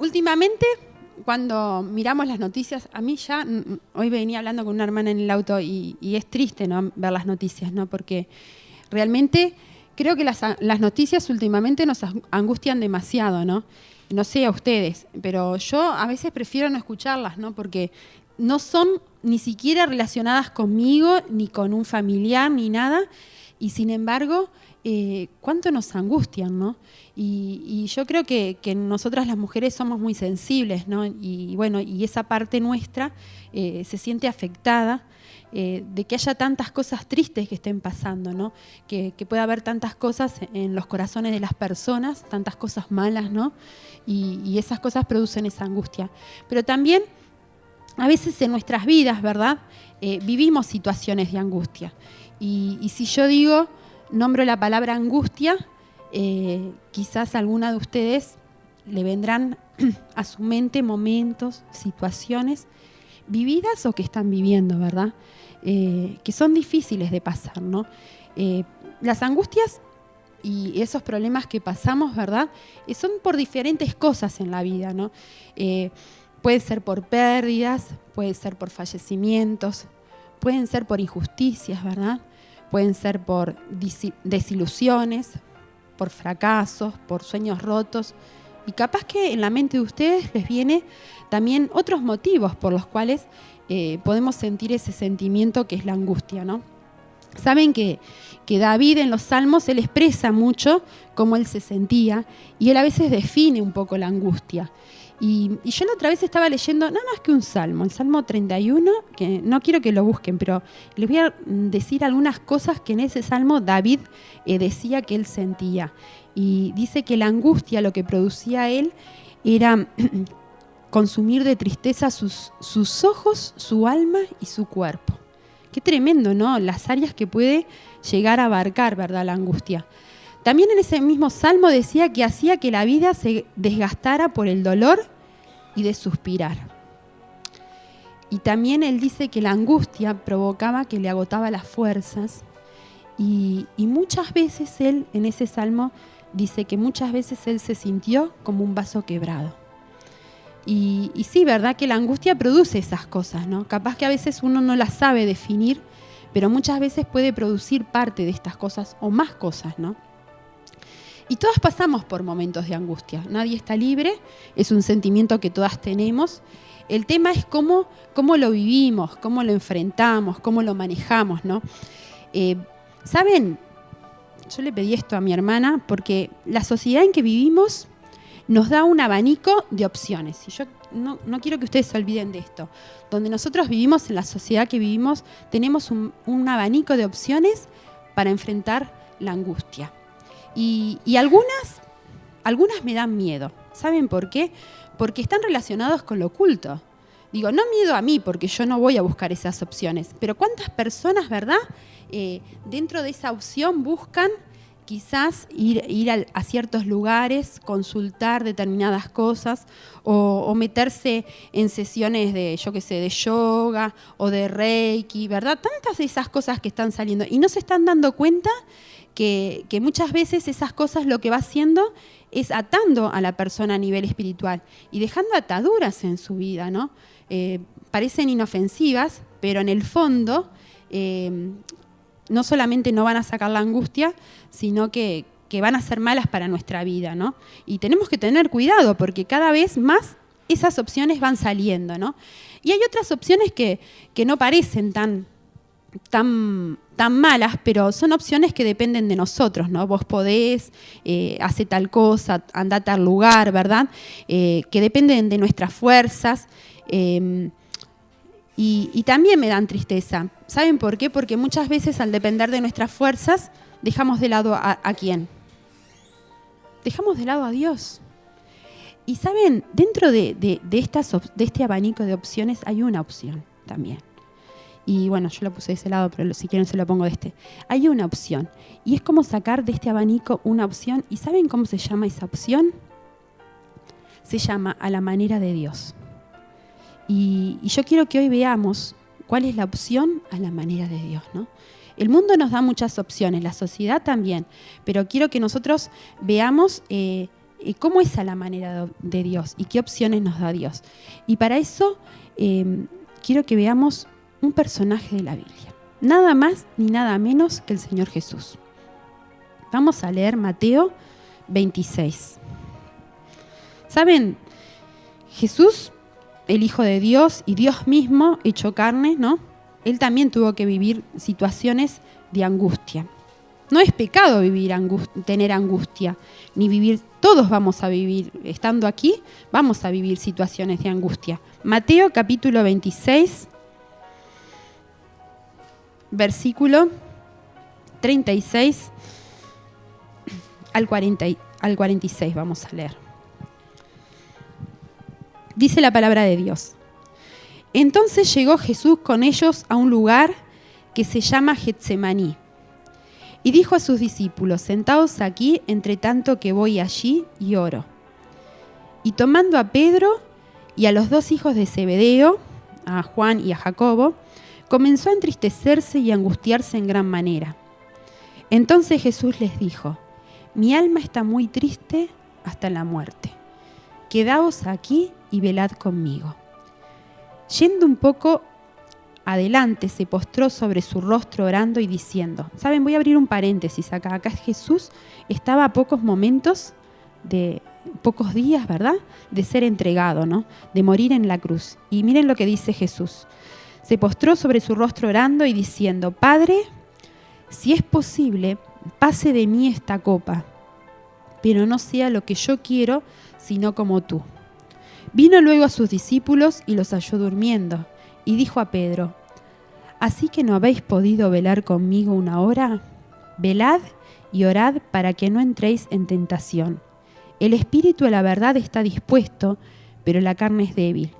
últimamente, cuando miramos las noticias, a mí ya, hoy venía hablando con una hermana en el auto y es triste, ¿no?, ver las noticias, ¿no?, porque realmente creo que las noticias últimamente nos angustian demasiado, ¿no? No sé a ustedes, pero yo a veces prefiero no escucharlas, ¿no?, porque no son ni siquiera relacionadas conmigo, ni con un familiar, ni nada, y sin embargo, cuánto nos angustian, ¿no? Y yo creo que nosotras las mujeres somos muy sensibles, ¿no? Y bueno, y esa parte nuestra se siente afectada de que haya tantas cosas tristes que estén pasando, ¿no? Que pueda haber tantas cosas en los corazones de las personas, tantas cosas malas, ¿no? Y esas cosas producen esa angustia. Pero también, a veces en nuestras vidas, ¿verdad?, vivimos situaciones de angustia. Y si yo nombro la palabra angustia, quizás a alguna de ustedes le vendrán a su mente momentos, situaciones vividas o que están viviendo, ¿verdad?, que son difíciles de pasar, ¿no? Las angustias y esos problemas que pasamos, ¿verdad?, son por diferentes cosas en la vida, ¿no? Puede ser por pérdidas, puede ser por fallecimientos, pueden ser por injusticias, ¿verdad? Pueden ser por desilusiones, por fracasos, por sueños rotos. Y capaz que en la mente de ustedes les viene también otros motivos por los cuales podemos sentir ese sentimiento que es la angustia, ¿no? Saben que David en los Salmos, él expresa mucho cómo él se sentía y él a veces define un poco la angustia. Y yo la otra vez estaba leyendo nada más que un salmo, el Salmo 31, que no quiero que lo busquen, pero les voy a decir algunas cosas que en ese salmo David decía que él sentía. Y dice que la angustia, lo que producía él, era consumir de tristeza sus ojos, su alma y su cuerpo. Qué tremendo, ¿no? Las áreas que puede llegar a abarcar, ¿verdad?, la angustia. También en ese mismo salmo decía que hacía que la vida se desgastara por el dolor y de suspirar. Y también él dice que la angustia provocaba que le agotaba las fuerzas y muchas veces él, en ese salmo, dice que muchas veces él se sintió como un vaso quebrado. Y sí, ¿verdad?, que la angustia produce esas cosas, ¿no? Capaz que a veces uno no las sabe definir, pero muchas veces puede producir parte de estas cosas o más cosas, ¿no? Y todas pasamos por momentos de angustia. Nadie está libre, es un sentimiento que todas tenemos. El tema es cómo lo vivimos, cómo lo enfrentamos, cómo lo manejamos, ¿no? ¿Saben? Yo le pedí esto a mi hermana porque la sociedad en que vivimos nos da un abanico de opciones. Y yo no quiero que ustedes se olviden de esto. Donde nosotros vivimos, en la sociedad que vivimos, tenemos un abanico de opciones para enfrentar la angustia. Y algunas me dan miedo. ¿Saben por qué? Porque están relacionados con lo oculto. Digo, no miedo a mí, porque yo no voy a buscar esas opciones. Pero ¿cuántas personas, verdad, dentro de esa opción buscan quizás ir a ciertos lugares, consultar determinadas cosas o meterse en sesiones de, de yoga o de reiki, ¿verdad? Tantas de esas cosas que están saliendo y no se están dando cuenta que muchas veces esas cosas lo que va haciendo es atando a la persona a nivel espiritual y dejando ataduras en su vida, ¿no? Parecen inofensivas, pero en el fondo no solamente no van a sacar la angustia, sino que van a ser malas para nuestra vida, ¿no? Y tenemos que tener cuidado porque cada vez más esas opciones van saliendo, ¿no? Y hay otras opciones que no parecen tan malas, pero son opciones que dependen de nosotros, ¿no? Vos podés, hacer tal cosa, andá a tal lugar, ¿verdad? Que dependen de nuestras fuerzas. Y también me dan tristeza. ¿Saben por qué? Porque muchas veces al depender de nuestras fuerzas, dejamos de lado ¿a quién? Dejamos de lado a Dios. Y ¿saben? Dentro de este abanico de opciones hay una opción también. Y bueno, yo lo puse de ese lado, pero si quieren se lo pongo de este. Hay una opción. Y es como sacar de este abanico una opción. ¿Y saben cómo se llama esa opción? Se llama a la manera de Dios. Y yo quiero que hoy veamos cuál es la opción a la manera de Dios, ¿no? El mundo nos da muchas opciones, la sociedad también, pero quiero que nosotros veamos cómo es a la manera de Dios y qué opciones nos da Dios. Y para eso quiero que veamos un personaje de la Biblia. Nada más ni nada menos que el Señor Jesús. Vamos a leer Mateo 26. ¿Saben? Jesús, el Hijo de Dios y Dios mismo hecho carne, ¿no? Él también tuvo que vivir situaciones de angustia. No es pecado tener angustia, ni vivir, todos vamos a vivir, estando aquí, vamos a vivir situaciones de angustia. Mateo capítulo 26, versículo 36 al 46 vamos a leer. Dice la palabra de Dios. Entonces llegó Jesús con ellos a un lugar que se llama Getsemaní. Y dijo a sus discípulos, sentaos aquí, entre tanto que voy allí y oro. Y tomando a Pedro y a los 2 hijos de Zebedeo, a Juan y a Jacobo, comenzó a entristecerse y a angustiarse en gran manera. Entonces Jesús les dijo, mi alma está muy triste hasta la muerte. Quedaos aquí y velad conmigo. Yendo un poco adelante, se postró sobre su rostro orando y diciendo, ¿saben? Voy a abrir un paréntesis acá. Acá Jesús estaba a pocos momentos, pocos días, ¿verdad?, de ser entregado, ¿no?, de morir en la cruz. Y miren lo que dice Jesús. Se postró sobre su rostro orando y diciendo, Padre, si es posible, pase de mí esta copa, pero no sea lo que yo quiero, sino como tú. Vino luego a sus discípulos y los halló durmiendo, y dijo a Pedro, ¿así que no habéis podido velar conmigo una hora? Velad y orad para que no entréis en tentación. El espíritu a la verdad está dispuesto, pero la carne es débil.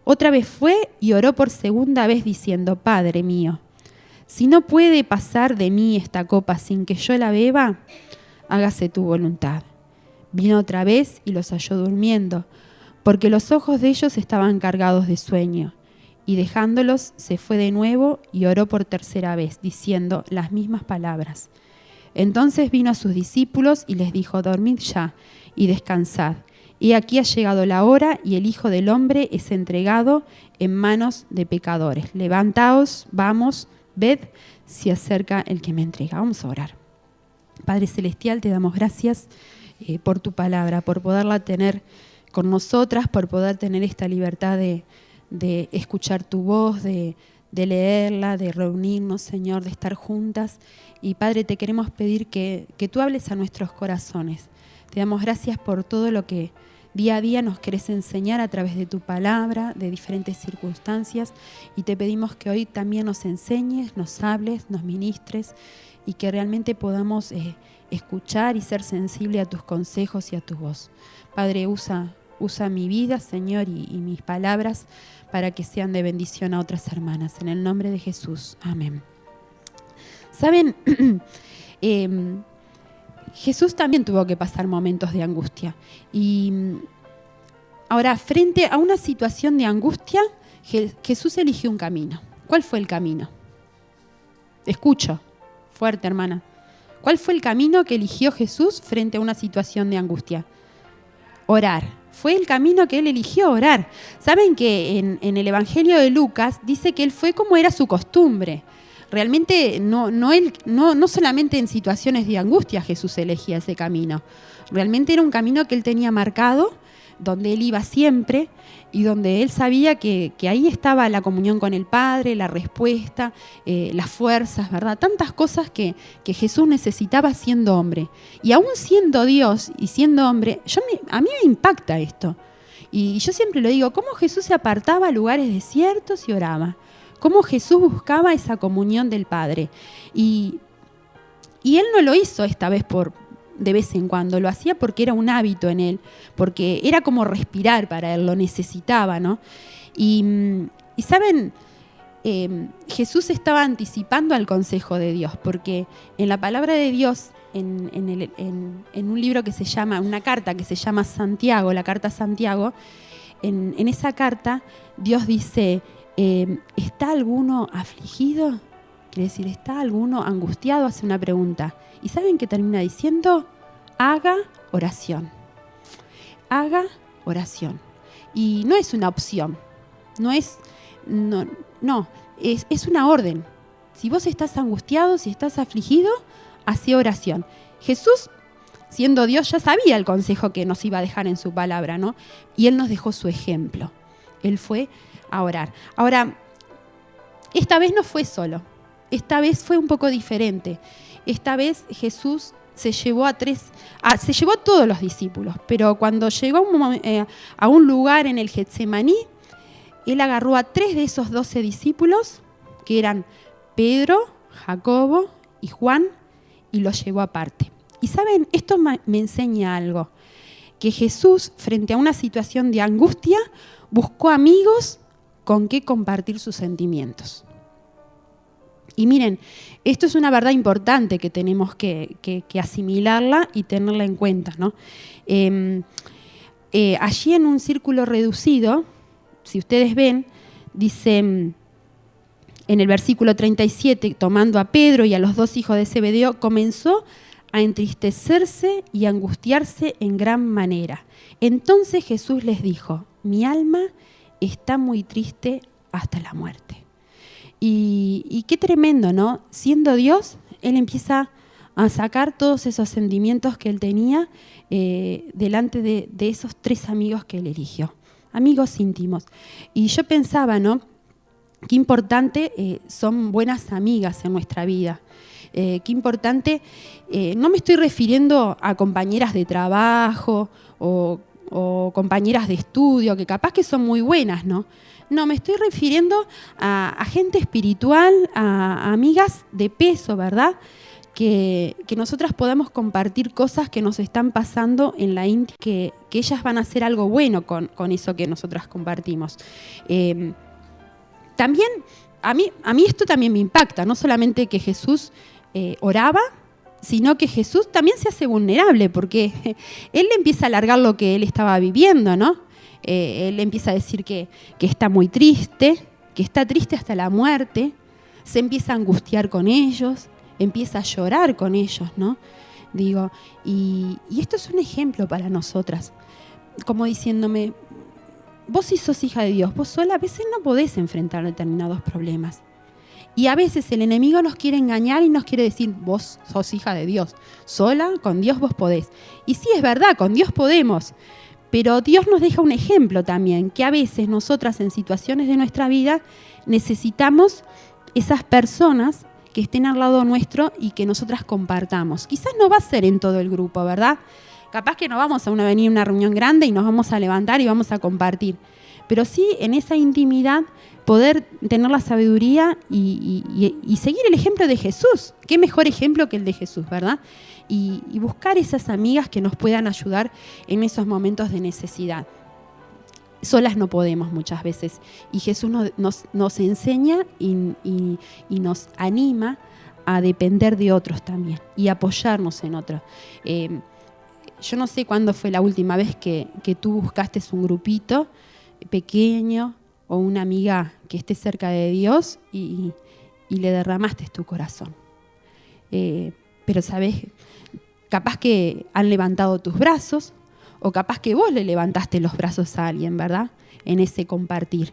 Otra vez fue y oró por segunda vez diciendo, Padre mío, si no puede pasar de mí esta copa sin que yo la beba, hágase tu voluntad. Vino otra vez y los halló durmiendo, porque los ojos de ellos estaban cargados de sueño. Y dejándolos, se fue de nuevo y oró por tercera vez, diciendo las mismas palabras. Entonces vino a sus discípulos y les dijo, dormid ya y descansad. Y aquí ha llegado la hora y el Hijo del Hombre es entregado en manos de pecadores. Levantaos, vamos, ved, se acerca el que me entrega. Vamos a orar. Padre Celestial, te damos gracias por tu palabra, por poderla tener con nosotras, por poder tener esta libertad de escuchar tu voz, de leerla, de reunirnos, Señor, de estar juntas. Y Padre, te queremos pedir que tú hables a nuestros corazones. Te damos gracias por todo lo que día a día nos querés enseñar a través de tu palabra, de diferentes circunstancias. Y te pedimos que hoy también nos enseñes, nos hables, nos ministres y que realmente podamos escuchar y ser sensible a tus consejos y a tu voz. Padre, usa mi vida, Señor, y mis palabras para que sean de bendición a otras hermanas. En el nombre de Jesús. Amén. ¿Saben? Jesús también tuvo que pasar momentos de angustia. Y ahora, frente a una situación de angustia, Jesús eligió un camino. ¿Cuál fue el camino? Escucho. Fuerte, hermana. ¿Cuál fue el camino que eligió Jesús frente a una situación de angustia? Orar. Fue el camino que él eligió, orar. Saben que en el Evangelio de Lucas dice que él fue como era su costumbre. Realmente no solamente en situaciones de angustia Jesús elegía ese camino. Realmente era un camino que él tenía marcado, donde él iba siempre y donde él sabía que ahí estaba la comunión con el Padre, la respuesta, las fuerzas, ¿verdad? Tantas cosas que Jesús necesitaba siendo hombre. Y aún siendo Dios y siendo hombre, a mí me impacta esto. Y yo siempre lo digo, cómo Jesús se apartaba a lugares desiertos y oraba. Cómo Jesús buscaba esa comunión del Padre. Y él no lo hizo esta vez de vez en cuando, lo hacía porque era un hábito en él, porque era como respirar para él, lo necesitaba, ¿no? Y ¿saben? Jesús estaba anticipando al consejo de Dios, porque en la palabra de Dios, en un libro que se llama, una carta que se llama Santiago, la carta a Santiago, en esa carta Dios dice, ¿está alguno afligido? Quiere decir, ¿está alguno angustiado? Hace una pregunta. ¿Y saben qué termina diciendo? Haga oración. haga oración. Y no es una opción, es una orden. Si vos estás angustiado, si estás afligido, hacé oración. Jesús, siendo Dios, ya sabía el consejo que nos iba a dejar en su palabra, ¿no? Y Él nos dejó su ejemplo. Él fue a orar. Ahora, esta vez no fue solo. Esta vez fue un poco diferente. Esta vez Jesús se llevó a todos los discípulos, pero cuando llegó a un lugar en el Getsemaní, Él agarró a 3 de esos 12 discípulos, que eran Pedro, Jacobo y Juan, y los llevó aparte. Y saben, esto me enseña algo, que Jesús, frente a una situación de angustia, buscó amigos con que compartir sus sentimientos. Y miren, esto es una verdad importante que tenemos que asimilarla y tenerla en cuenta, ¿no? Allí en un círculo reducido, si ustedes ven, dice en el versículo 37, tomando a Pedro y a los 2 hijos de Zebedeo, comenzó a entristecerse y angustiarse en gran manera. Entonces Jesús les dijo: mi alma está muy triste hasta la muerte. Y qué tremendo, ¿no? Siendo Dios, Él empieza a sacar todos esos sentimientos que Él tenía delante de esos 3 amigos que Él eligió, amigos íntimos. Y yo pensaba, ¿no? Qué importante son buenas amigas en nuestra vida. Qué importante, no me estoy refiriendo a compañeras de trabajo o compañeras de estudio, que capaz que son muy buenas, ¿no? No, me estoy refiriendo a gente espiritual, a amigas de peso, ¿verdad? Que nosotras podamos compartir cosas que nos están pasando en la íntima, que ellas van a hacer algo bueno con eso que nosotras compartimos. También, a mí esto también me impacta, no solamente que Jesús oraba, sino que Jesús también se hace vulnerable, porque Él le empieza a alargar lo que Él estaba viviendo, ¿no? Él empieza a decir que está muy triste, que está triste hasta la muerte, se empieza a angustiar con ellos, empieza a llorar con ellos, ¿no? Digo, y esto es un ejemplo para nosotras, como diciéndome, vos si sos hija de Dios, vos sola a veces no podés enfrentar determinados problemas. Y a veces el enemigo nos quiere engañar y nos quiere decir, vos sos hija de Dios, sola, con Dios vos podés. Y sí, es verdad, con Dios podemos. Pero Dios nos deja un ejemplo también, que a veces nosotras en situaciones de nuestra vida necesitamos esas personas que estén al lado nuestro y que nosotras compartamos. Quizás no va a ser en todo el grupo, ¿verdad? Capaz que no vamos a venir a una reunión grande y nos vamos a levantar y vamos a compartir. Pero sí en esa intimidad poder tener la sabiduría y seguir el ejemplo de Jesús. Qué mejor ejemplo que el de Jesús, ¿verdad? Y buscar esas amigas que nos puedan ayudar en esos momentos de necesidad. Solas no podemos muchas veces. Y Jesús nos enseña y nos anima a depender de otros también y apoyarnos en otros. Yo no sé cuándo fue la última vez que tú buscaste un grupito pequeño o una amiga que esté cerca de Dios y le derramaste tu corazón. Pero sabes, capaz que han levantado tus brazos o capaz que vos le levantaste los brazos a alguien, ¿verdad? En ese compartir.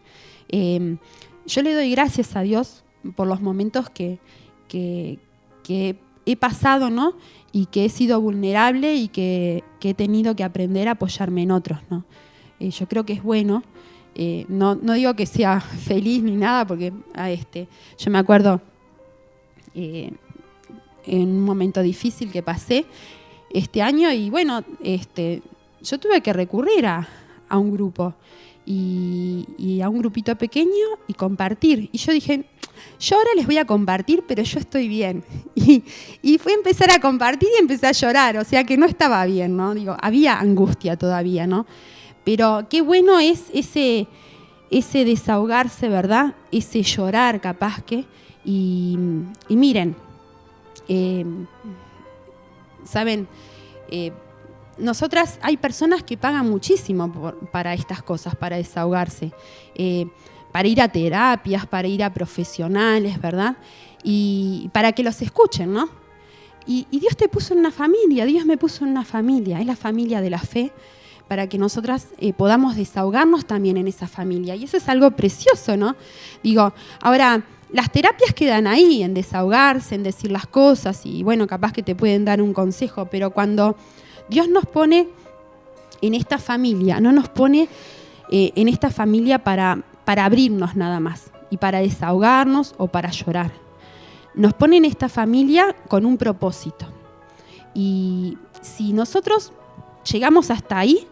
Yo le doy gracias a Dios por los momentos que he pasado, ¿no? Y que he sido vulnerable y que he tenido que aprender a apoyarme en otros, ¿no? Yo creo que es bueno. No digo que sea feliz ni nada, porque yo me acuerdo en un momento difícil que pasé este año y bueno, yo tuve que recurrir a un grupo y a un grupito pequeño y compartir. Y yo dije, yo ahora les voy a compartir, pero yo estoy bien. Y fui a empezar a compartir y empecé a llorar, o sea que no estaba bien, ¿no? Digo, había angustia todavía, ¿no? Pero qué bueno es ese desahogarse, ¿verdad? Ese llorar capaz que. Y miren, ¿saben? Nosotras hay personas que pagan muchísimo para estas cosas, para desahogarse, para ir a terapias, para ir a profesionales, ¿verdad? Y para que los escuchen, ¿no? Y Dios te puso en una familia, Dios me puso en una familia, es la familia de la fe, para que nosotras podamos desahogarnos también en esa familia. Y eso es algo precioso, ¿no? Digo, ahora, las terapias quedan ahí, en desahogarse, en decir las cosas, y bueno, capaz que te pueden dar un consejo, pero cuando Dios nos pone en esta familia, no nos pone en esta familia para abrirnos nada más, y para desahogarnos o para llorar. Nos pone en esta familia con un propósito. Y si nosotros llegamos hasta ahí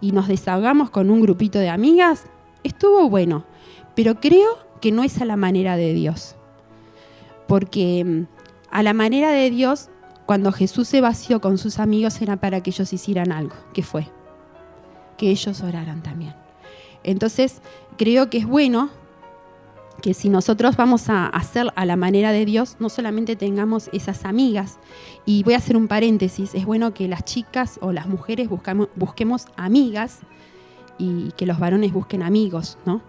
y nos desahogamos con un grupito de amigas, estuvo bueno, pero creo que no es a la manera de Dios. Porque a la manera de Dios, cuando Jesús se vació con sus amigos, era para que ellos hicieran algo. ¿Qué fue? Que ellos oraran también. Entonces, creo que es bueno que si nosotros vamos a hacer a la manera de Dios, no solamente tengamos esas amigas. Y voy a hacer un paréntesis, es bueno que las chicas o las mujeres busquemos amigas y que los varones busquen amigos, ¿no?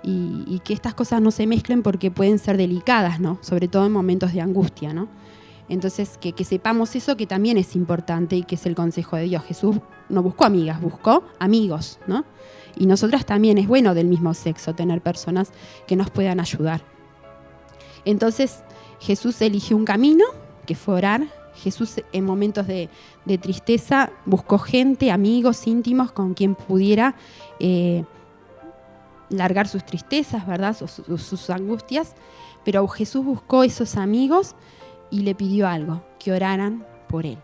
Y que estas cosas no se mezclen porque pueden ser delicadas, ¿no? Sobre todo en momentos de angustia, ¿no? Entonces, que sepamos eso, que también es importante y que es el consejo de Dios. Jesús no buscó amigas, buscó amigos, ¿no? Y nosotras también es bueno del mismo sexo tener personas que nos puedan ayudar. Entonces, Jesús eligió un camino, que fue orar. Jesús en momentos de tristeza buscó gente, amigos íntimos con quien pudiera largar sus tristezas, ¿verdad? Sus angustias. Pero Jesús buscó esos amigos y le pidió algo, que oraran por él.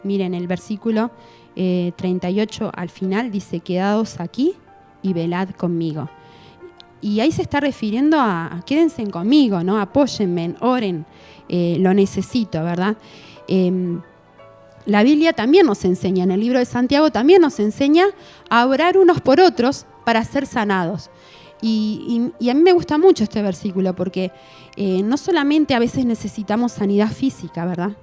Miren, el versículo 38 al final dice, quedaos aquí y velad conmigo. Y ahí se está refiriendo a quédense conmigo, ¿no? Apóyenme, oren, lo necesito, ¿verdad? La Biblia también nos enseña, en el libro de Santiago también nos enseña a orar unos por otros para ser sanados. Y a mí me gusta mucho este versículo porque no solamente a veces necesitamos sanidad física, ¿verdad?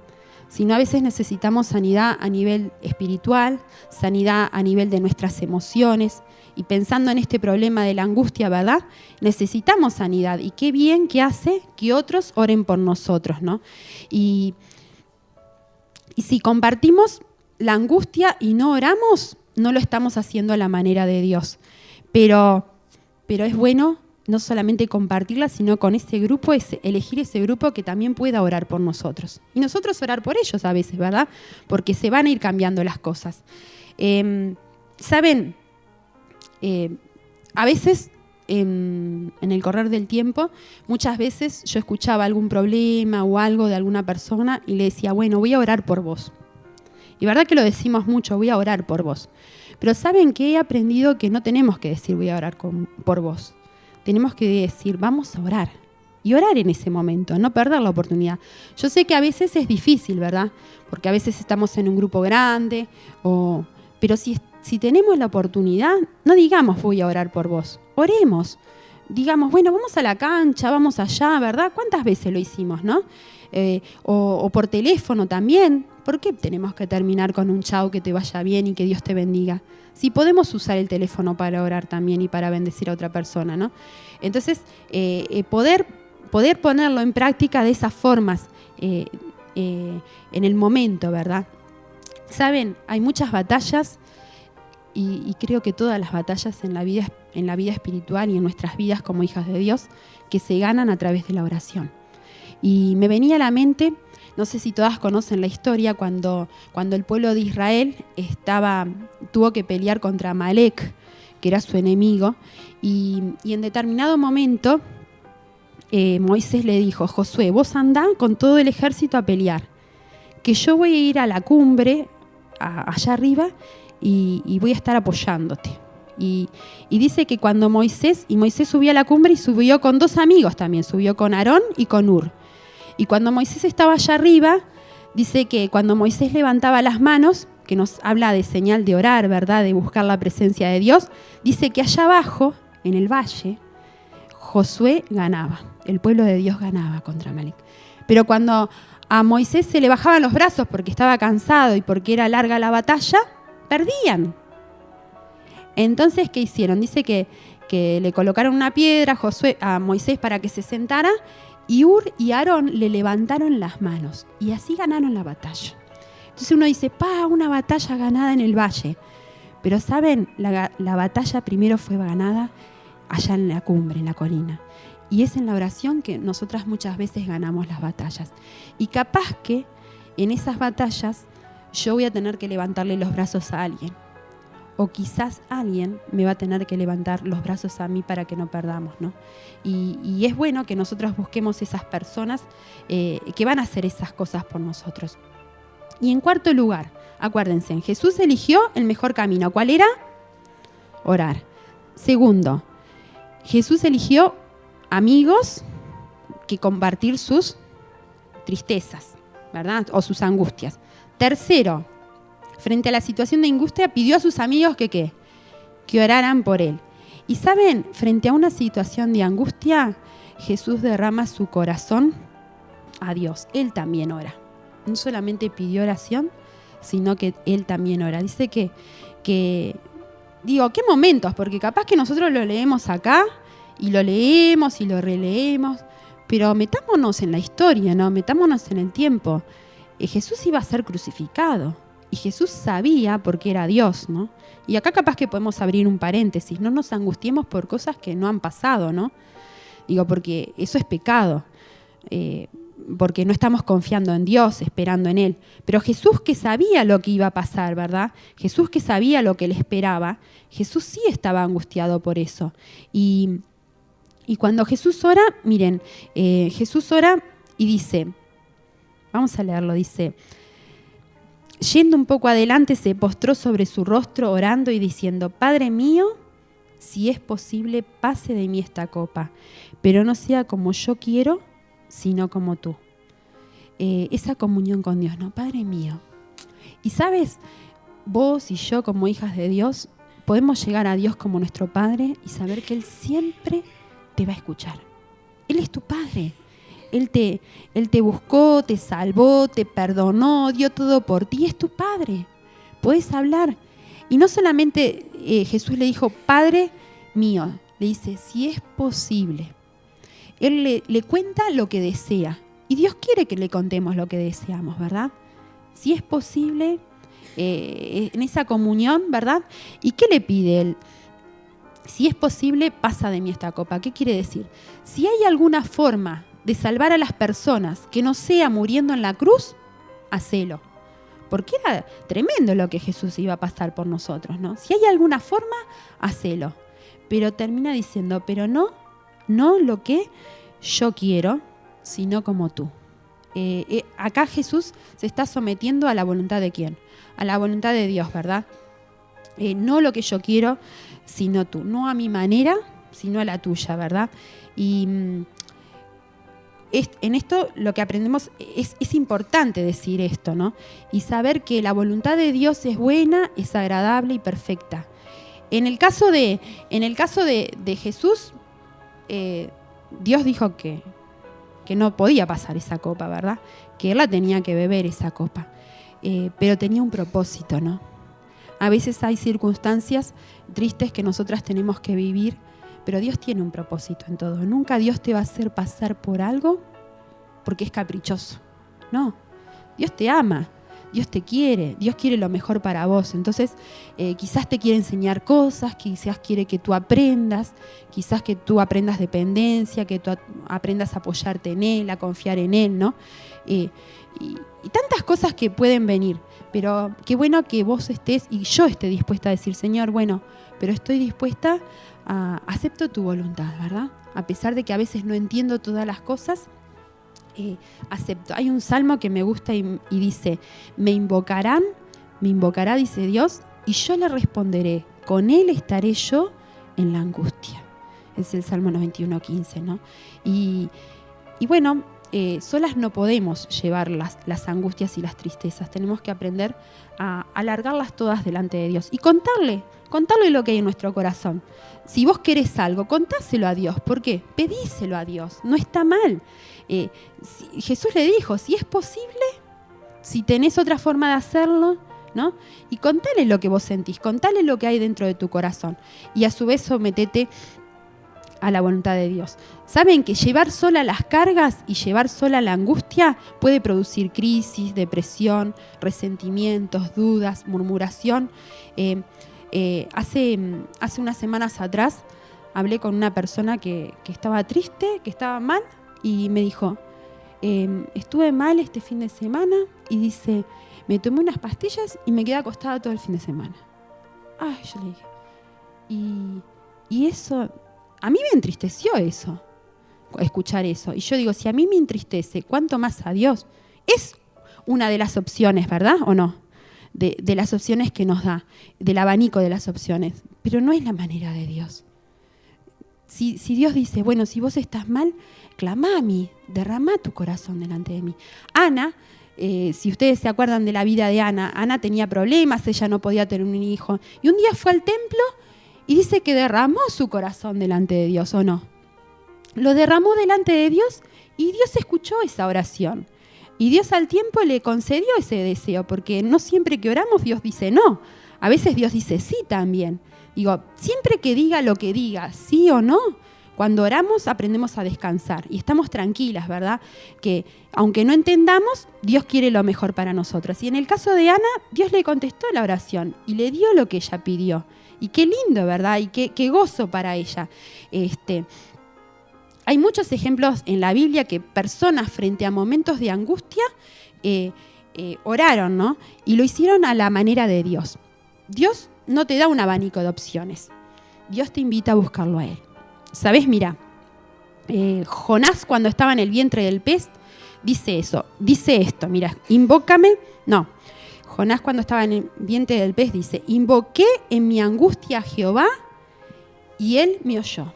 Sino a veces necesitamos sanidad a nivel espiritual, sanidad a nivel de nuestras emociones. Y pensando en este problema de la angustia, ¿verdad? Necesitamos sanidad. Y qué bien que hace que otros oren por nosotros, ¿no? Y si compartimos la angustia y no oramos, no lo estamos haciendo a la manera de Dios. Pero es bueno no solamente compartirla, sino con ese grupo, elegir ese grupo que también pueda orar por nosotros. Y nosotros orar por ellos a veces, ¿verdad? Porque se van a ir cambiando las cosas. ¿Saben? A veces, en el correr del tiempo, muchas veces yo escuchaba algún problema o algo de alguna persona y le decía, bueno, voy a orar por vos. Y verdad que lo decimos mucho, voy a orar por vos. Pero ¿saben qué? He aprendido que no tenemos que decir voy a orar por vos. Tenemos que decir vamos a orar. Y orar en ese momento, no perder la oportunidad. Yo sé que a veces es difícil, ¿verdad? Porque a veces estamos en un grupo grande, pero si tenemos la oportunidad, no digamos voy a orar por vos, oremos. Digamos, bueno, vamos a la cancha, vamos allá, ¿verdad? ¿Cuántas veces lo hicimos, no? O por teléfono también. ¿Por qué tenemos que terminar con un chao, que te vaya bien y que Dios te bendiga? Si podemos usar el teléfono para orar también y para bendecir a otra persona, ¿no? Entonces, poder ponerlo en práctica de esas formas en el momento, ¿verdad? Saben, hay muchas batallas y creo que todas las batallas en la vida espiritual y en nuestras vidas como hijas de Dios que se ganan a través de la oración. Y me venía a la mente, no sé si todas conocen la historia, cuando el pueblo de Israel tuvo que pelear contra Amalek, que era su enemigo, y en determinado momento Moisés le dijo, Josué, vos andá con todo el ejército a pelear, que yo voy a ir a la cumbre, allá arriba, y voy a estar apoyándote. Y dice que cuando Moisés subió a la cumbre y subió con dos amigos también, subió con Aarón y con Hur. Y cuando Moisés estaba allá arriba, dice que cuando Moisés levantaba las manos, que nos habla de señal de orar, ¿verdad? De buscar la presencia de Dios, dice que allá abajo, en el valle, Josué ganaba, el pueblo de Dios ganaba contra Amalek. Pero cuando a Moisés se le bajaban los brazos porque estaba cansado y porque era larga la batalla, perdían. Entonces, ¿qué hicieron? Dice que le colocaron una piedra a Moisés para que se sentara, y Hur y Aarón le levantaron las manos y así ganaron la batalla. Entonces uno dice, una batalla ganada en el valle. Pero ¿saben? La batalla primero fue ganada allá en la cumbre, en la colina. Y es en la oración que nosotras muchas veces ganamos las batallas. Y capaz que en esas batallas yo voy a tener que levantarle los brazos a alguien. O quizás alguien me va a tener que levantar los brazos a mí para que no perdamos, ¿no? Y es bueno que nosotros busquemos esas personas que van a hacer esas cosas por nosotros. Y en cuarto lugar, acuérdense, Jesús eligió el mejor camino. ¿Cuál era? Orar. Segundo, Jesús eligió amigos que compartir sus tristezas, ¿verdad? O sus angustias. Tercero, frente a la situación de angustia, pidió a sus amigos que oraran por él. Y saben, frente a una situación de angustia, Jesús derrama su corazón a Dios. Él también ora. No solamente pidió oración, sino que él también ora. Dice que digo, ¿qué momentos? Porque capaz que nosotros lo leemos acá y lo leemos y lo releemos, pero metámonos en la historia, ¿no? Metámonos en el tiempo. Jesús iba a ser crucificado y Jesús sabía porque era Dios, ¿no? Y acá capaz que podemos abrir un paréntesis, no nos angustiemos por cosas que no han pasado, ¿no? Digo, porque eso es pecado, porque no estamos confiando en Dios, esperando en Él. Pero Jesús, que sabía lo que iba a pasar, ¿verdad? Jesús, que sabía lo que le esperaba, Jesús sí estaba angustiado por eso. Y cuando Jesús ora, miren, Jesús ora y dice, vamos a leerlo, dice, yendo un poco adelante, se postró sobre su rostro orando y diciendo, Padre mío, si es posible, pase de mí esta copa, pero no sea como yo quiero, sino como tú. Esa comunión con Dios, ¿no? Padre mío. Y sabes, vos y yo como hijas de Dios, podemos llegar a Dios como nuestro Padre y saber que Él siempre te va a escuchar. Él es tu Padre. Él te buscó, te salvó, te perdonó, dio todo por ti. Es tu Padre. Puedes hablar. Y no solamente Jesús le dijo, Padre mío, le dice, si es posible. Él le cuenta lo que desea. Y Dios quiere que le contemos lo que deseamos, ¿verdad? Si es posible, en esa comunión, ¿verdad? ¿Y qué le pide Él? Si es posible, pasa de mí esta copa. ¿Qué quiere decir? Si hay alguna forma de salvar a las personas que no sea muriendo en la cruz, hacelo. Porque era tremendo lo que Jesús iba a pasar por nosotros, ¿no? Si hay alguna forma, hacelo. Pero termina diciendo, pero no lo que yo quiero, sino como tú. Acá Jesús se está sometiendo a la voluntad de ¿quién? A la voluntad de Dios, ¿verdad? No lo que yo quiero, sino tú. No a mi manera, sino a la tuya, ¿verdad? Y en esto lo que aprendemos es importante decir esto, ¿no? Y saber que la voluntad de Dios es buena, es agradable y perfecta. En el caso de Jesús, Dios dijo que no podía pasar esa copa, ¿verdad? Que él la tenía que beber esa copa. Pero tenía un propósito, ¿no? A veces hay circunstancias tristes que nosotras tenemos que vivir, pero Dios tiene un propósito en todo. Nunca Dios te va a hacer pasar por algo porque es caprichoso. No, Dios te ama, Dios te quiere, Dios quiere lo mejor para vos. Entonces, quizás te quiere enseñar cosas, quizás quiere que tú aprendas, quizás que tú aprendas dependencia, que tú aprendas a apoyarte en Él, a confiar en Él, ¿no? Y tantas cosas que pueden venir. Pero qué bueno que vos estés y yo esté dispuesta a decir, Señor, bueno, pero estoy dispuesta acepto tu voluntad, ¿verdad? A pesar de que a veces no entiendo todas las cosas, acepto. Hay un salmo que me gusta y dice, me invocará, dice Dios, y yo le responderé, con Él estaré yo en la angustia. Es el Salmo 91:15, ¿no? Y bueno, solas no podemos llevar las angustias y las tristezas. Tenemos que aprender a alargarlas todas delante de Dios y contarle lo que hay en nuestro corazón. Si vos querés algo, contáselo a Dios. ¿Por qué? Pedíselo a Dios. No está mal. Jesús le dijo, si es posible, si tenés otra forma de hacerlo, ¿no? Y contale lo que vos sentís, contale lo que hay dentro de tu corazón. Y a su vez sometete a la voluntad de Dios. ¿Saben que llevar sola las cargas y llevar sola la angustia puede producir crisis, depresión, resentimientos, dudas, murmuración? Hace unas semanas atrás hablé con una persona que estaba triste, que estaba mal, y me dijo, estuve mal este fin de semana, y dice, me tomé unas pastillas y me quedé acostada todo el fin de semana. Ay, yo le dije, y eso, a mí me entristeció eso, escuchar eso. Y yo digo, si a mí me entristece, ¿cuánto más a Dios? Es una de las opciones, ¿verdad? ¿O no? De las opciones que nos da, del abanico de las opciones. Pero no es la manera de Dios. Si Dios dice, bueno, si vos estás mal, clama a mí, derrama tu corazón delante de mí. Ana, si ustedes se acuerdan de la vida de Ana tenía problemas, ella no podía tener un hijo. Y un día fue al templo y dice que derramó su corazón delante de Dios, ¿o no? Lo derramó delante de Dios y Dios escuchó esa oración. Y Dios al tiempo le concedió ese deseo, porque no siempre que oramos Dios dice no. A veces Dios dice sí también. Digo, siempre que diga lo que diga, sí o no, cuando oramos aprendemos a descansar y estamos tranquilas, ¿verdad? Que aunque no entendamos, Dios quiere lo mejor para nosotros. Y en el caso de Ana, Dios le contestó la oración y le dio lo que ella pidió. Y qué lindo, ¿verdad? Y qué gozo para ella. Hay muchos ejemplos en la Biblia que personas frente a momentos de angustia oraron, ¿no? Y lo hicieron a la manera de Dios. Dios no te da un abanico de opciones. Dios te invita a buscarlo a Él. ¿Sabés? Mira, Jonás cuando estaba en el vientre del pez dice esto, mira, invócame. No, Jonás cuando estaba en el vientre del pez dice, invoqué en mi angustia a Jehová y Él me oyó.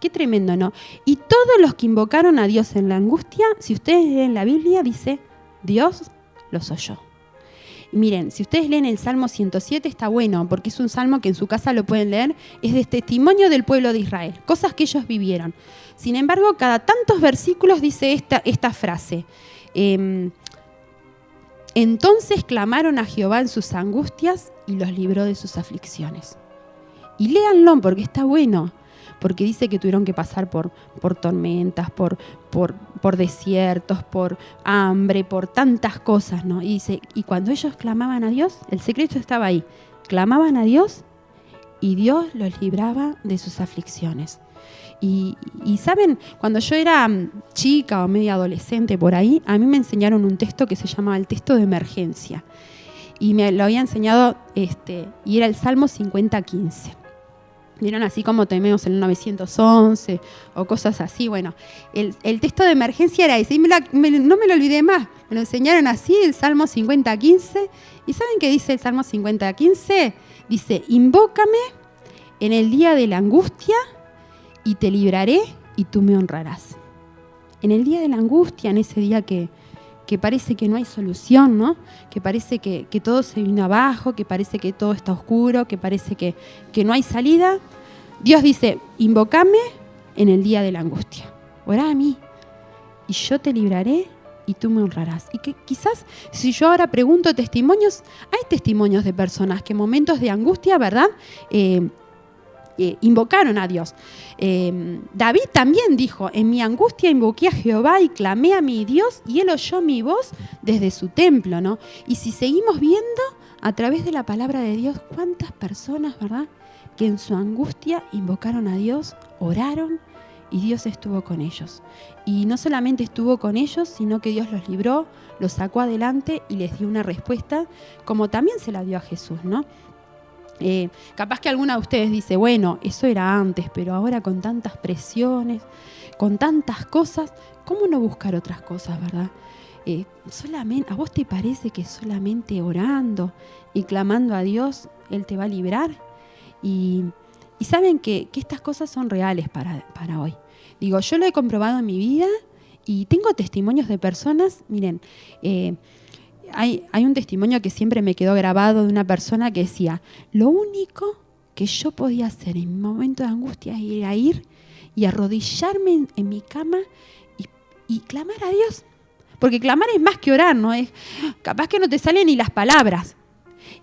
Qué tremendo, ¿no? Y todos los que invocaron a Dios en la angustia, si ustedes leen la Biblia, dice, Dios los oyó. Y miren, si ustedes leen el Salmo 107, está bueno, porque es un salmo que en su casa lo pueden leer, es de testimonio del pueblo de Israel, cosas que ellos vivieron. Sin embargo, cada tantos versículos dice esta frase. Entonces clamaron a Jehová en sus angustias y los libró de sus aflicciones. Y léanlo porque está bueno. Porque dice que tuvieron que pasar por tormentas, por desiertos, por hambre, por tantas cosas, ¿no? Y dice, y cuando ellos clamaban a Dios, el secreto estaba ahí, clamaban a Dios y Dios los libraba de sus aflicciones. Y saben, cuando yo era chica o media adolescente por ahí, a mí me enseñaron un texto que se llamaba el texto de emergencia. Y me lo había enseñado, y era el Salmo 50:15. ¿Vieron? Así como tenemos el 911 o cosas así. Bueno, el texto de emergencia era ese. Y no me lo olvidé más. Me lo enseñaron así, el Salmo 50:15. ¿Y saben qué dice el Salmo 50:15? Dice, invócame en el día de la angustia y te libraré y tú me honrarás. En el día de la angustia, en ese día que parece que no hay solución, ¿no? Que parece que todo se vino abajo, que parece que todo está oscuro, que parece que no hay salida. Dios dice, invócame en el día de la angustia. Orá a mí y yo te libraré y tú me honrarás. Y que quizás, si yo ahora pregunto testimonios, hay testimonios de personas que en momentos de angustia, ¿verdad?, invocaron a Dios. David también dijo, en mi angustia invoqué a Jehová y clamé a mi Dios y Él oyó mi voz desde su templo, ¿no? Y si seguimos viendo a través de la palabra de Dios, cuántas personas, ¿verdad?, que en su angustia invocaron a Dios, oraron y Dios estuvo con ellos. Y no solamente estuvo con ellos, sino que Dios los libró, los sacó adelante y les dio una respuesta, como también se la dio a Jesús, ¿no? Capaz que alguna de ustedes dice, bueno, eso era antes, pero ahora con tantas presiones, con tantas cosas, ¿cómo no buscar otras cosas, verdad? ¿A vos te parece que solamente orando y clamando a Dios Él te va a librar? Y saben que estas cosas son reales para hoy. Digo, yo lo he comprobado en mi vida y tengo testimonios de personas, miren, hay un testimonio que siempre me quedó grabado de una persona que decía, lo único que yo podía hacer en mi momento de angustia era ir y arrodillarme en mi cama y clamar a Dios. Porque clamar es más que orar, ¿no? Es capaz que no te salen ni las palabras.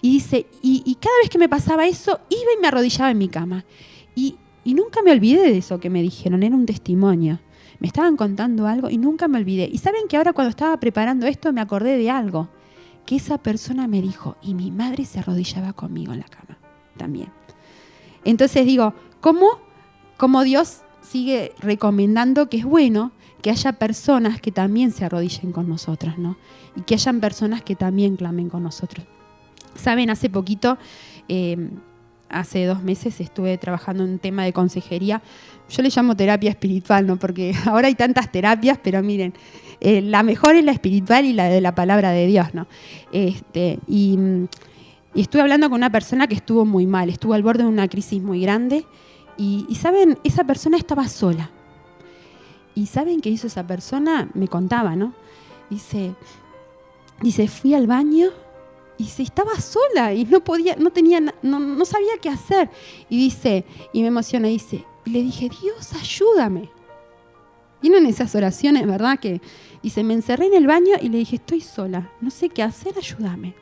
Y dice, y cada vez que me pasaba eso, iba y me arrodillaba en mi cama. Y nunca me olvidé de eso que me dijeron, era un testimonio. Me estaban contando algo y nunca me olvidé. Y saben que ahora cuando estaba preparando esto me acordé de algo que esa persona me dijo, y mi madre se arrodillaba conmigo en la cama también. Entonces digo, ¿cómo Dios sigue recomendando que es bueno que haya personas que también se arrodillen con nosotros, ¿no? Y que hayan personas que también clamen con nosotros. Saben, hace poquito, hace 2 meses estuve trabajando en un tema de consejería. Yo le llamo terapia espiritual, ¿no? Porque ahora hay tantas terapias, pero miren, la mejor es la espiritual y la de la palabra de Dios, ¿no? Y estuve hablando con una persona que estuvo muy mal, estuvo al borde de una crisis muy grande y ¿saben? Esa persona estaba sola. ¿Y saben qué hizo esa persona? Me contaba, ¿no? Dice, fui al baño y estaba sola y no sabía qué hacer. Y me emociona, y le dije, Dios, ayúdame. Vienen esas oraciones, ¿verdad? Me encerré en el baño y le dije, estoy sola, no sé qué hacer, ayúdame.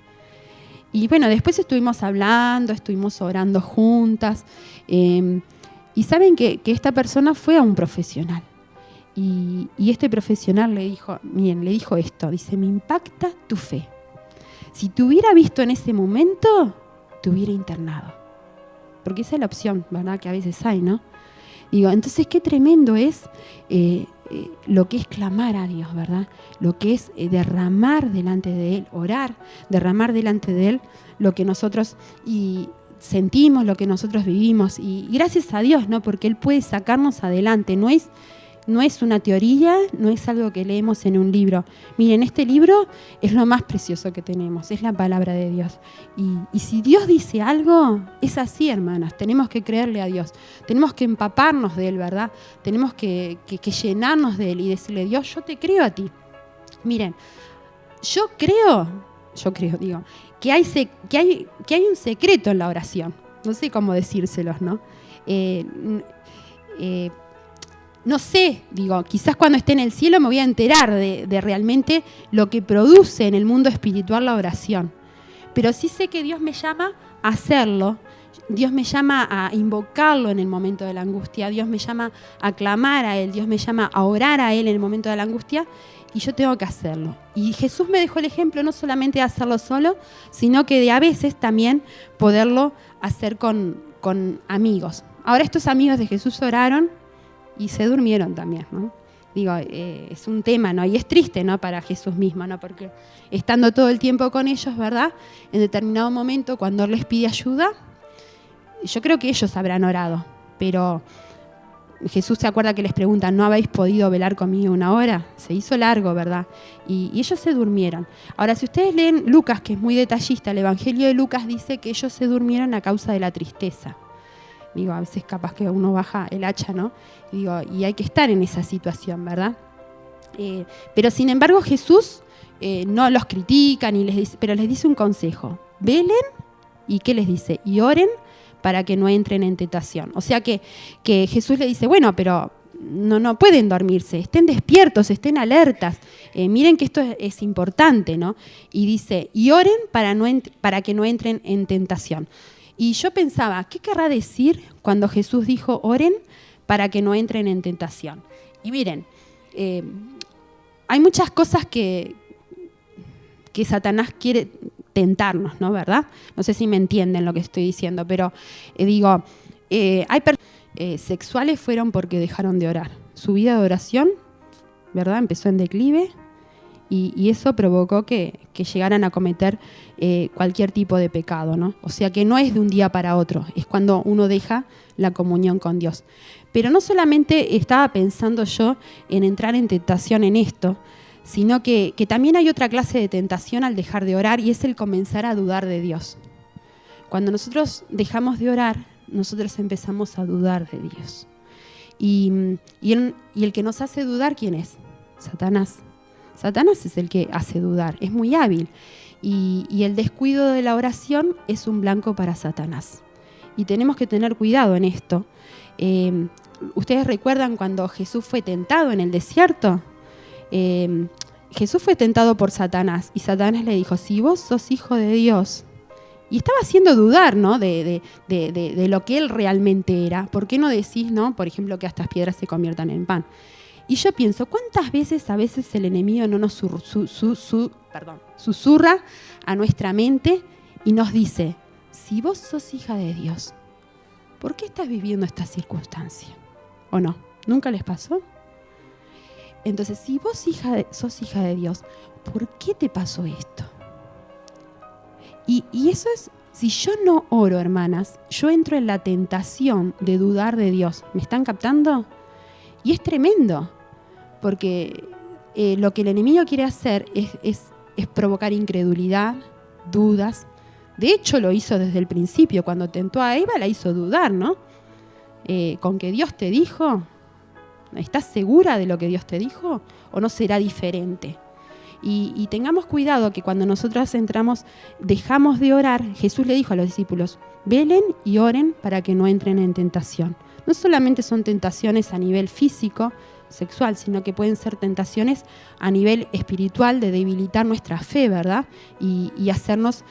Y bueno, después estuvimos hablando, estuvimos orando juntas. Y saben que esta persona fue a un profesional. Y este profesional le dijo esto, dice, me impacta tu fe. Si te hubiera visto en ese momento, te hubiera internado. Porque esa es la opción, ¿verdad? Que a veces hay, ¿no? Digo, entonces qué tremendo es lo que es clamar a Dios, ¿verdad? Lo que es derramar delante de Él, orar, derramar delante de Él lo que nosotros sentimos, lo que nosotros vivimos. Y gracias a Dios, ¿no? Porque Él puede sacarnos adelante. No es una teoría, no es algo que leemos en un libro. Miren, este libro es lo más precioso que tenemos, es la palabra de Dios. Y si Dios dice algo, es así, hermanas. Tenemos que creerle a Dios. Tenemos que empaparnos de Él, ¿verdad? Tenemos que llenarnos de Él y decirle, Dios, yo te creo a ti. Miren, yo creo, que hay un secreto en la oración. No sé cómo decírselos, ¿no? No sé, quizás cuando esté en el cielo me voy a enterar de realmente lo que produce en el mundo espiritual la oración. Pero sí sé que Dios me llama a hacerlo. Dios me llama a invocarlo en el momento de la angustia. Dios me llama a clamar a Él. Dios me llama a orar a Él en el momento de la angustia. Y yo tengo que hacerlo. Y Jesús me dejó el ejemplo no solamente de hacerlo solo, sino que de a veces también poderlo hacer con amigos. Ahora estos amigos de Jesús oraron y se durmieron también, ¿no? Es un tema, ¿no? Y es triste, ¿no? Para Jesús mismo, ¿no? Porque estando todo el tiempo con ellos, ¿verdad? En determinado momento, cuando Él les pide ayuda, yo creo que ellos habrán orado, pero Jesús se acuerda que les pregunta, ¿no habéis podido velar conmigo 1 hora? Se hizo largo, ¿verdad? Y ellos se durmieron. Ahora, si ustedes leen Lucas, que es muy detallista, el Evangelio de Lucas dice que ellos se durmieron a causa de la tristeza. A veces capaz que uno baja el hacha, ¿no? Y hay que estar en esa situación, ¿verdad? Pero sin embargo Jesús no los critica, pero les dice un consejo. Velen, ¿y qué les dice? Y oren para que no entren en tentación. O sea que Jesús le dice, bueno, pero no pueden dormirse, estén despiertos, estén alertas. Miren que esto es importante, ¿no? Y dice, y oren para que no entren en tentación. Y yo pensaba, ¿qué querrá decir cuando Jesús dijo oren para que no entren en tentación? Y miren, hay muchas cosas que Satanás quiere tentarnos, ¿no? ¿Verdad? No sé si me entienden lo que estoy diciendo, pero hay personas sexuales fueron porque dejaron de orar. Su vida de oración, ¿verdad? Empezó en declive. Y eso provocó que llegaran a cometer cualquier tipo de pecado, ¿no? O sea que no es de un día para otro, es cuando uno deja la comunión con Dios. Pero no solamente estaba pensando yo en entrar en tentación en esto, sino que también hay otra clase de tentación al dejar de orar y es el comenzar a dudar de Dios. Cuando nosotros dejamos de orar, nosotros empezamos a dudar de Dios. Y el que nos hace dudar, ¿quién es? Satanás. Satanás es el que hace dudar, es muy hábil. Y el descuido de la oración es un blanco para Satanás. Y tenemos que tener cuidado en esto. ¿Ustedes recuerdan cuando Jesús fue tentado en el desierto? Jesús fue tentado por Satanás y Satanás le dijo, si vos sos hijo de Dios, y estaba haciendo dudar, ¿no? de lo que él realmente era. ¿Por qué no decís, no? Por ejemplo, que estas piedras se conviertan en pan? Y yo pienso, ¿cuántas veces a veces el enemigo no nos susurra a nuestra mente y nos dice, si vos sos hija de Dios, ¿por qué estás viviendo esta circunstancia? ¿O no? ¿Nunca les pasó? Entonces, si vos sos hija de Dios, ¿por qué te pasó esto? Y eso es, si yo no oro, hermanas, yo entro en la tentación de dudar de Dios. ¿Me están captando? Y es tremendo, porque lo que el enemigo quiere hacer es provocar incredulidad, dudas. De hecho, lo hizo desde el principio. Cuando tentó a Eva, la hizo dudar, ¿no? Con que Dios te dijo, ¿estás segura de lo que Dios te dijo? ¿O no será diferente? Y tengamos cuidado que cuando nosotras entramos, dejamos de orar. Jesús le dijo a los discípulos, velen y oren para que no entren en tentación. No solamente son tentaciones a nivel físico, sexual, sino que pueden ser tentaciones a nivel espiritual de debilitar nuestra fe, ¿verdad? Y hacernos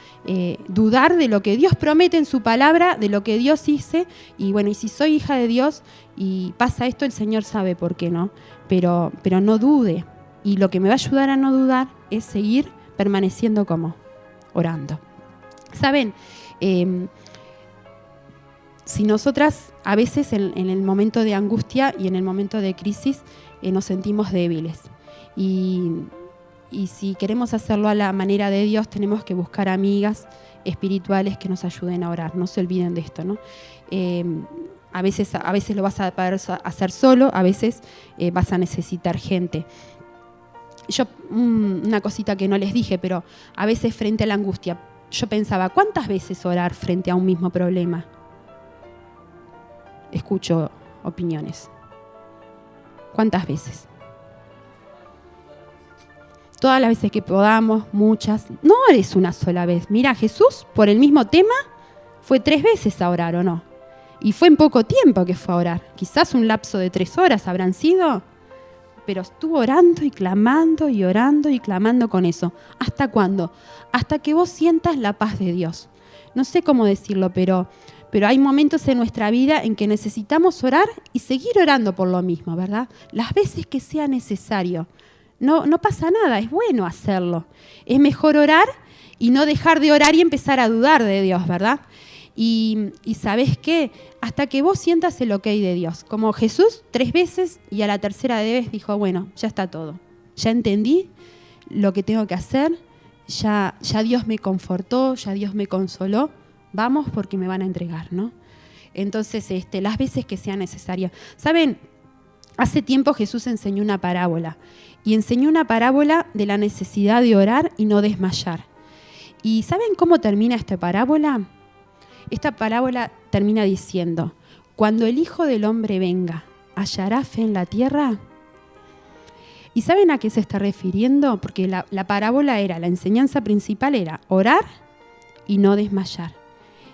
dudar de lo que Dios promete en su palabra, de lo que Dios dice. Y bueno, y si soy hija de Dios y pasa esto, el Señor sabe por qué, ¿no? Pero no dude. Y lo que me va a ayudar a no dudar es seguir permaneciendo como orando. ¿Saben? Si nosotras a veces en el momento de angustia y en el momento de crisis nos sentimos débiles y si queremos hacerlo a la manera de Dios tenemos que buscar amigas espirituales que nos ayuden a orar. No se olviden de esto, ¿no? A veces lo vas a poder hacer solo, a veces vas a necesitar gente. Yo, una cosita que no les dije, pero a veces frente a la angustia, yo pensaba, ¿cuántas veces orar frente a un mismo problema? Escucho opiniones. ¿Cuántas veces? Todas las veces que podamos, muchas. No ores una sola vez. Mira, Jesús, por el mismo tema, fue 3 veces a orar, ¿o no? Y fue en poco tiempo que fue a orar. Quizás un lapso de 3 horas habrán sido, pero estuvo orando y clamando y orando y clamando con eso. ¿Hasta cuándo? Hasta que vos sientas la paz de Dios. No sé cómo decirlo, pero hay momentos en nuestra vida en que necesitamos orar y seguir orando por lo mismo, ¿verdad? Las veces que sea necesario. No pasa nada, es bueno hacerlo. Es mejor orar y no dejar de orar y empezar a dudar de Dios, ¿verdad? Y ¿sabés qué? Hasta que vos sientas el ok de Dios. Como Jesús 3 veces y a la tercera vez dijo, bueno, ya está todo. Ya entendí lo que tengo que hacer, ya Dios me confortó, ya Dios me consoló. Vamos porque me van a entregar, ¿no? Entonces, las veces que sea necesaria. ¿Saben? Hace tiempo Jesús enseñó una parábola. Y enseñó una parábola de la necesidad de orar y no desmayar. ¿Y saben cómo termina esta parábola? Esta parábola termina diciendo, cuando el Hijo del Hombre venga, ¿hallará fe en la tierra? ¿Y saben a qué se está refiriendo? Porque la parábola la enseñanza principal era orar y no desmayar.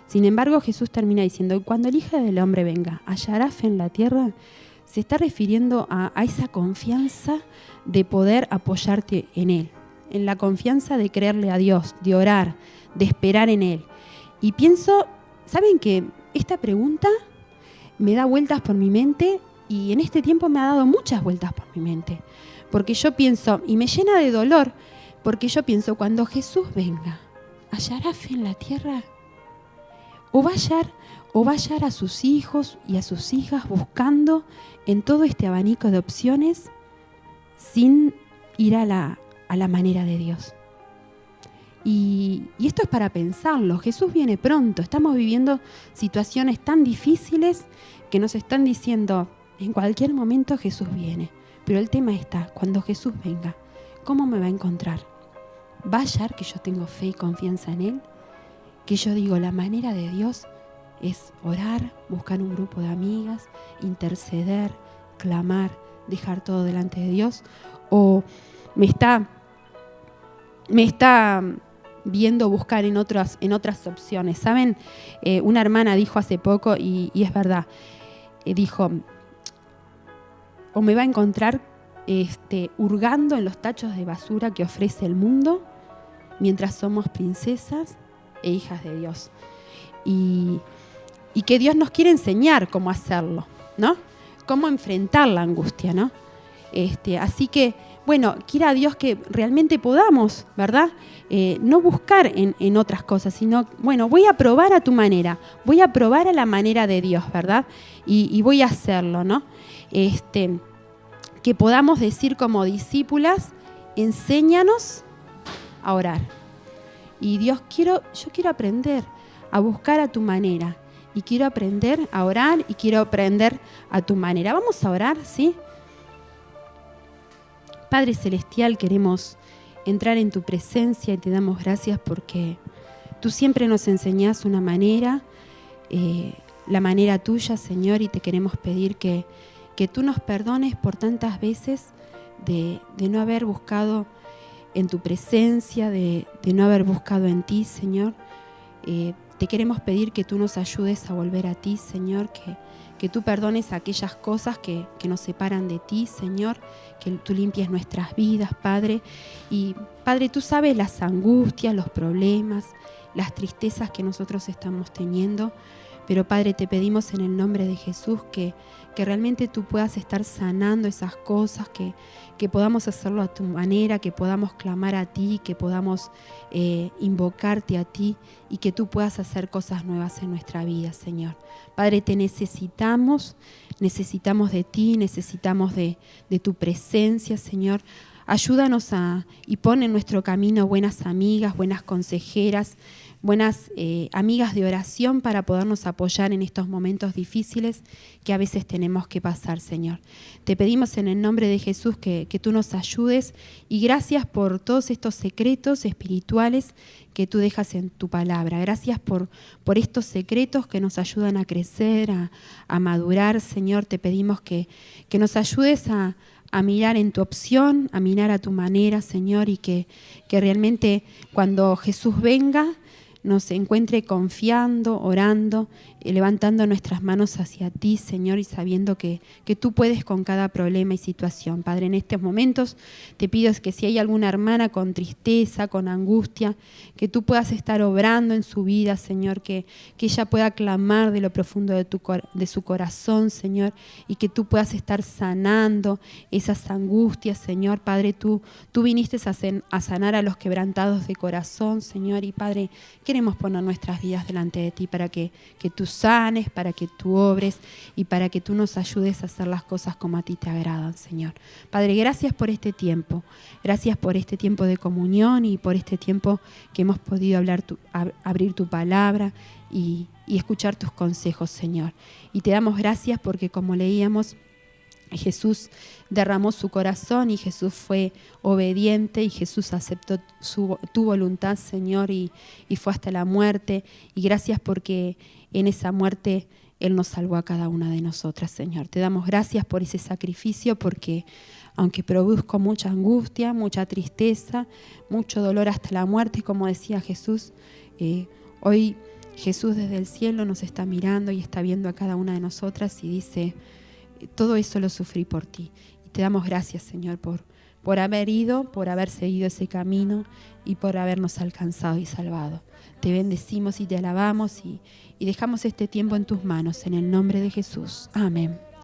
Sin embargo, Jesús termina diciendo, cuando el Hijo del Hombre venga, ¿hallará fe en la tierra? Se está refiriendo a esa confianza de poder apoyarte en Él, en la confianza de creerle a Dios, de orar, de esperar en Él. Y pienso, ¿saben qué? Esta pregunta me da vueltas por mi mente y en este tiempo me ha dado muchas vueltas por mi mente. Porque yo pienso, y me llena de dolor, porque yo pienso, cuando Jesús venga, ¿hallará fe en la tierra? ¿O va a hallar a sus hijos y a sus hijas buscando en todo este abanico de opciones sin ir a la manera de Dios? Y esto es para pensarlo. Jesús viene pronto. Estamos viviendo situaciones tan difíciles que nos están diciendo, en cualquier momento Jesús viene. Pero el tema está, cuando Jesús venga, ¿cómo me va a encontrar? ¿Va a hallar que yo tengo fe y confianza en Él? Que yo digo, la manera de Dios es orar, buscar un grupo de amigas, interceder, clamar, dejar todo delante de Dios. O me está viendo buscar en otras opciones. ¿Saben? Una hermana dijo hace poco, y es verdad, dijo, o me va a encontrar hurgando en los tachos de basura que ofrece el mundo mientras somos princesas e hijas de Dios. Y que Dios nos quiere enseñar cómo hacerlo, ¿no? Cómo enfrentar la angustia, ¿no? Así que, bueno, quiera Dios que realmente podamos, ¿verdad? No buscar en otras cosas, sino, bueno, voy a probar a tu manera, voy a probar a la manera de Dios, ¿verdad? Y voy a hacerlo, ¿no? Que podamos decir como discípulas, enséñanos a orar. Y Dios, yo quiero aprender a buscar a tu manera. Y quiero aprender a orar y quiero aprender a tu manera. Vamos a orar, ¿sí? Padre Celestial, queremos entrar en tu presencia y te damos gracias porque tú siempre nos enseñás una manera, la manera tuya, Señor, y te queremos pedir que tú nos perdones por tantas veces de no haber buscado en tu presencia, de no haber buscado en ti, Señor. Te queremos pedir que tú nos ayudes a volver a ti, Señor, que tú perdones aquellas cosas que nos separan de ti, Señor, que tú limpies nuestras vidas, Padre. Y, Padre, tú sabes las angustias, los problemas, las tristezas que nosotros estamos teniendo. Pero, Padre, te pedimos en el nombre de Jesús que realmente tú puedas estar sanando esas cosas, que podamos hacerlo a tu manera, que podamos clamar a ti, que podamos invocarte a ti y que tú puedas hacer cosas nuevas en nuestra vida, Señor. Padre, te necesitamos de ti, necesitamos de tu presencia, Señor. Ayúdanos y pon en nuestro camino buenas amigas, buenas consejeras, buenas amigas de oración para podernos apoyar en estos momentos difíciles que a veces tenemos que pasar, Señor. Te pedimos en el nombre de Jesús que tú nos ayudes y gracias por todos estos secretos espirituales que tú dejas en tu palabra. Gracias por estos secretos que nos ayudan a crecer, a madurar, Señor. Te pedimos que nos ayudes a mirar en tu opción, a mirar a tu manera, Señor, y que realmente cuando Jesús venga nos encuentre confiando, orando, levantando nuestras manos hacia ti, Señor, y sabiendo que tú puedes con cada problema y situación. Padre, en estos momentos te pido que si hay alguna hermana con tristeza, con angustia, que tú puedas estar obrando en su vida, Señor, que ella pueda clamar de lo profundo de su corazón, Señor, y que tú puedas estar sanando esas angustias, Señor. Padre, tú viniste a sanar a los quebrantados de corazón, Señor, y Padre, queremos poner nuestras vidas delante de ti para que tú sanes, para que tú obres y para que tú nos ayudes a hacer las cosas como a ti te agradan, Señor. Padre, gracias por este tiempo. Gracias por este tiempo de comunión y por este tiempo que hemos podido abrir tu palabra y escuchar tus consejos, Señor. Y te damos gracias porque, como leíamos, Jesús derramó su corazón y Jesús fue obediente y Jesús aceptó tu voluntad, Señor, y fue hasta la muerte. Y gracias porque en esa muerte Él nos salvó a cada una de nosotras, Señor. Te damos gracias por ese sacrificio porque aunque produzco mucha angustia, mucha tristeza, mucho dolor hasta la muerte, como decía Jesús, hoy Jesús desde el cielo nos está mirando y está viendo a cada una de nosotras y dice: todo eso lo sufrí por ti. Y te damos gracias, Señor, por haber ido, por haber seguido ese camino y por habernos alcanzado y salvado. Te bendecimos y te alabamos y dejamos este tiempo en tus manos, en el nombre de Jesús. Amén.